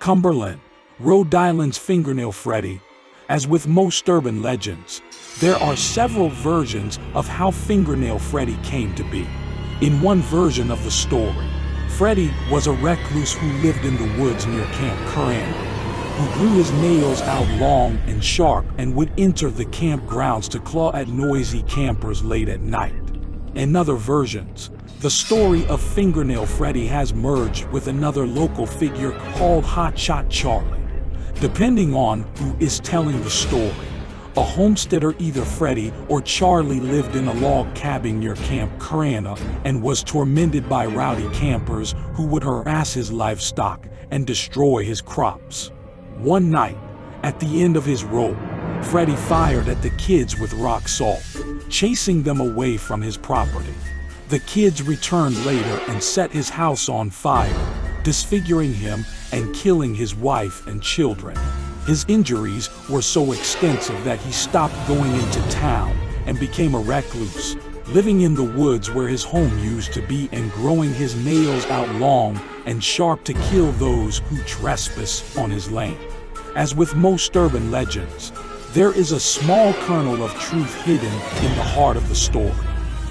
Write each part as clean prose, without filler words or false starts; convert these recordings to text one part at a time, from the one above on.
Cumberland, Rhode Island's Fingernail Freddy. As with most urban legends, there are several versions of how Fingernail Freddy came to be. In one version of the story, Freddy was a recluse who lived in the woods near Camp Curran, who grew his nails out long and sharp and would enter the campgrounds to claw at noisy campers late at night. In other versions, the story of Fingernail Freddy has merged with another local figure called Hotshot Charlie. Depending on who is telling the story, a homesteader, either Freddy or Charlie, lived in a log cabin near Camp Curran and was tormented by rowdy campers who would harass his livestock and destroy his crops. One night, at the end of his rope, Freddy fired at the kids with rock salt, chasing them away from his property. The kids returned later and set his house on fire, disfiguring him and killing his wife and children. His injuries were so extensive that he stopped going into town and became a recluse, living in the woods where his home used to be and growing his nails out long and sharp to kill those who trespass on his land. As with most urban legends, there is a small kernel of truth hidden in the heart of the story.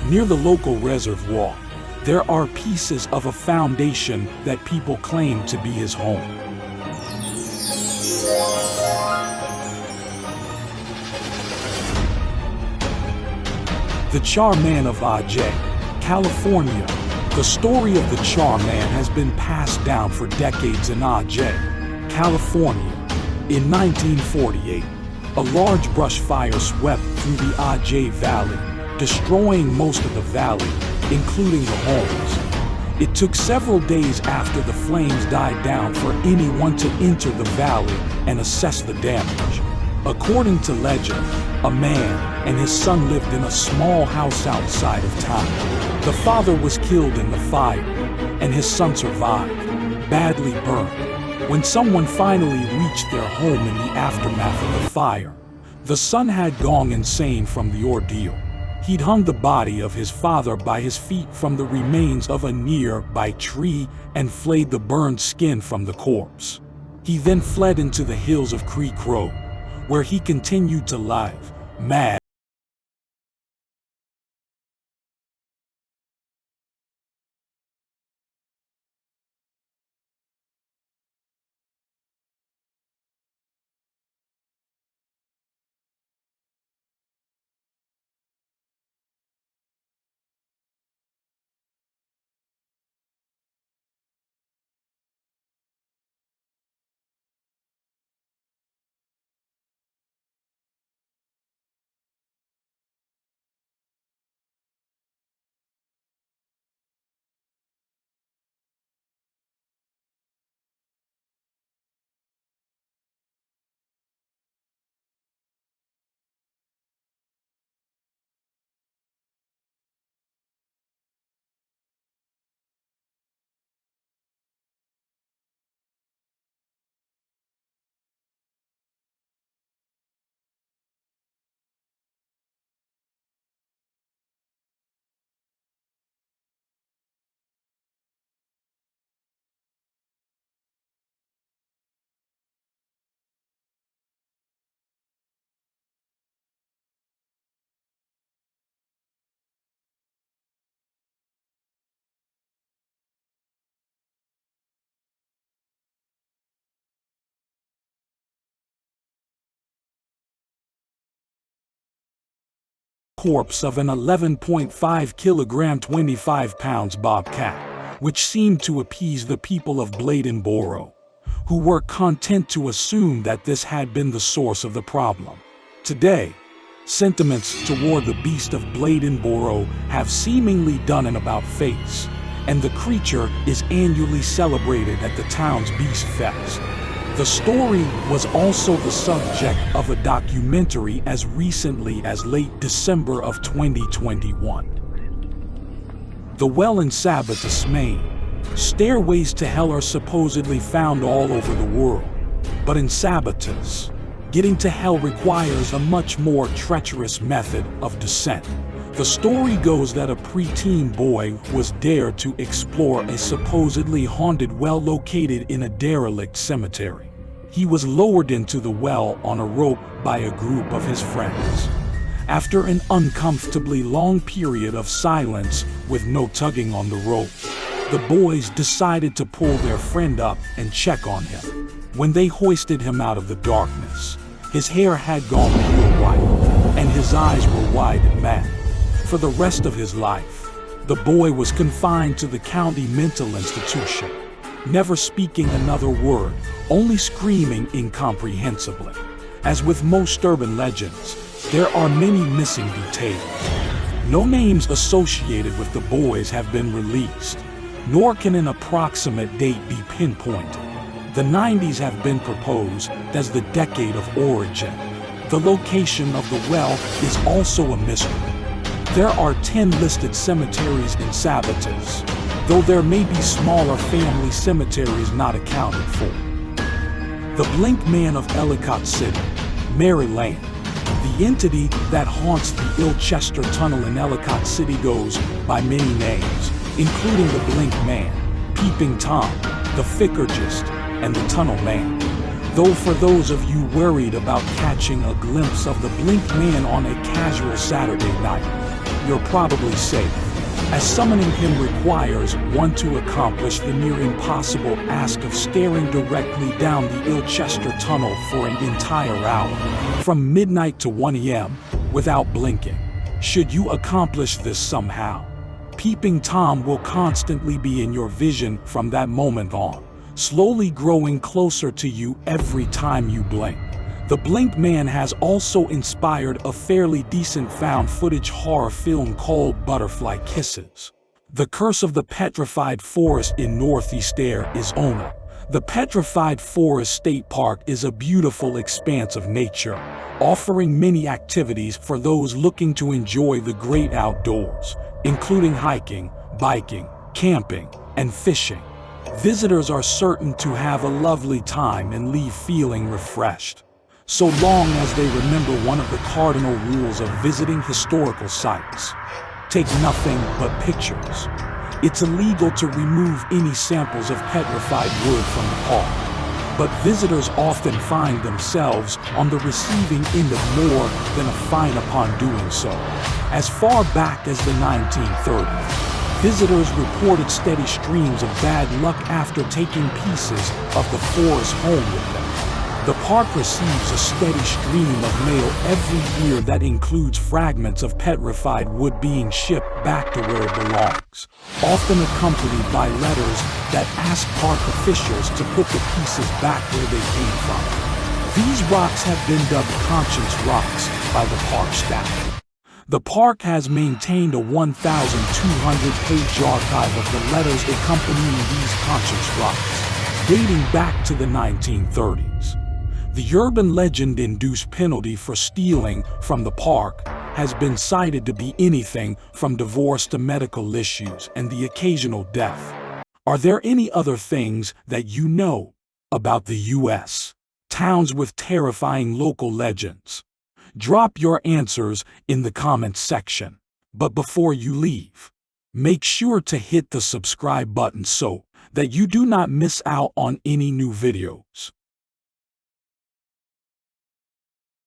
Near the local reservoir, there are pieces of a foundation that people claim to be his home. The Charman of Ajay, California. The story of the Charman has been passed down for decades in Ajay, California. In 1948, a large brush fire swept through the Ajay Valley, destroying most of the valley, including the homes. It took several days after the flames died down for anyone to enter the valley and assess the damage. According to legend, a man and his son lived in a small house outside of town. The father was killed in the fire, and his son survived, badly burned. When someone finally reached their home in the aftermath of the fire, the son had gone insane from the ordeal. He'd hung the body of his father by his feet from the remains of a nearby tree and flayed the burned skin from the corpse. He then fled into the hills of Creek Road, where he continued to live, mad. Corpse of an 11.5 kilogram 25 pounds bobcat, which seemed to appease the people of Bladenboro, who were content to assume that this had been the source of the problem. Today, sentiments toward the beast of Bladenboro have seemingly done an about-face, and the creature is annually celebrated at the town's Beast Fest. The story was also the subject of a documentary as recently as late December of 2021. The well in Sabatus, Maine. Stairways to hell are supposedly found all over the world, but in Sabatus, getting to hell requires a much more treacherous method of descent. The story goes that a preteen boy was dared to explore a supposedly haunted well located in a derelict cemetery. He was lowered into the well on a rope by a group of his friends. After an uncomfortably long period of silence with no tugging on the rope, the boys decided to pull their friend up and check on him. When they hoisted him out of the darkness, his hair had gone pure white, and his eyes were wide and mad. For the rest of his life, the boy was confined to the county mental institution, never speaking another word, only screaming incomprehensibly. As with most urban legends, there are many missing details. No names associated with the boys have been released, nor can an approximate date be pinpointed. The 90s have been proposed as the decade of origin. The location of the well is also a mystery. There are 10 listed cemeteries in Sabatis, though there may be smaller family cemeteries not accounted for. The Blink Man of Ellicott City, Maryland. The entity that haunts the Ilchester Tunnel in Ellicott City goes by many names, including the Blink Man, Peeping Tom, the Fickergist, and the Tunnel Man. Though for those of you worried about catching a glimpse of the Blink Man on a casual Saturday night, you're probably safe, as summoning him requires one to accomplish the near impossible task of staring directly down the Ilchester Tunnel for an entire hour, from midnight to 1 a.m., without blinking. Should you accomplish this somehow, Peeping Tom will constantly be in your vision from that moment on, slowly growing closer to you every time you blink. The Blink Man has also inspired a fairly decent found footage horror film called Butterfly Kisses. The Curse of the Petrified Forest in Northeast Arizona. The Petrified Forest State Park is a beautiful expanse of nature, offering many activities for those looking to enjoy the great outdoors, including hiking, biking, camping, and fishing. Visitors are certain to have a lovely time and leave feeling refreshed, so long as they remember one of the cardinal rules of visiting historical sites. Take nothing but pictures. It's illegal to remove any samples of petrified wood from the park, but visitors often find themselves on the receiving end of more than a fine upon doing so. As far back as the 1930s, visitors reported steady streams of bad luck after taking pieces of the forest home with them. The park receives a steady stream of mail every year that includes fragments of petrified wood being shipped back to where it belongs, often accompanied by letters that ask park officials to put the pieces back where they came from. These rocks have been dubbed conscience rocks by the park staff. The park has maintained a 1,200-page archive of the letters accompanying these conscience rocks, dating back to the 1930s. The urban legend-induced penalty for stealing from the park has been cited to be anything from divorce to medical issues and the occasional death. Are there any other things that you know about the U.S. towns with terrifying local legends? Drop your answers in the comments section. But before you leave, make sure to hit the subscribe button so that you do not miss out on any new videos.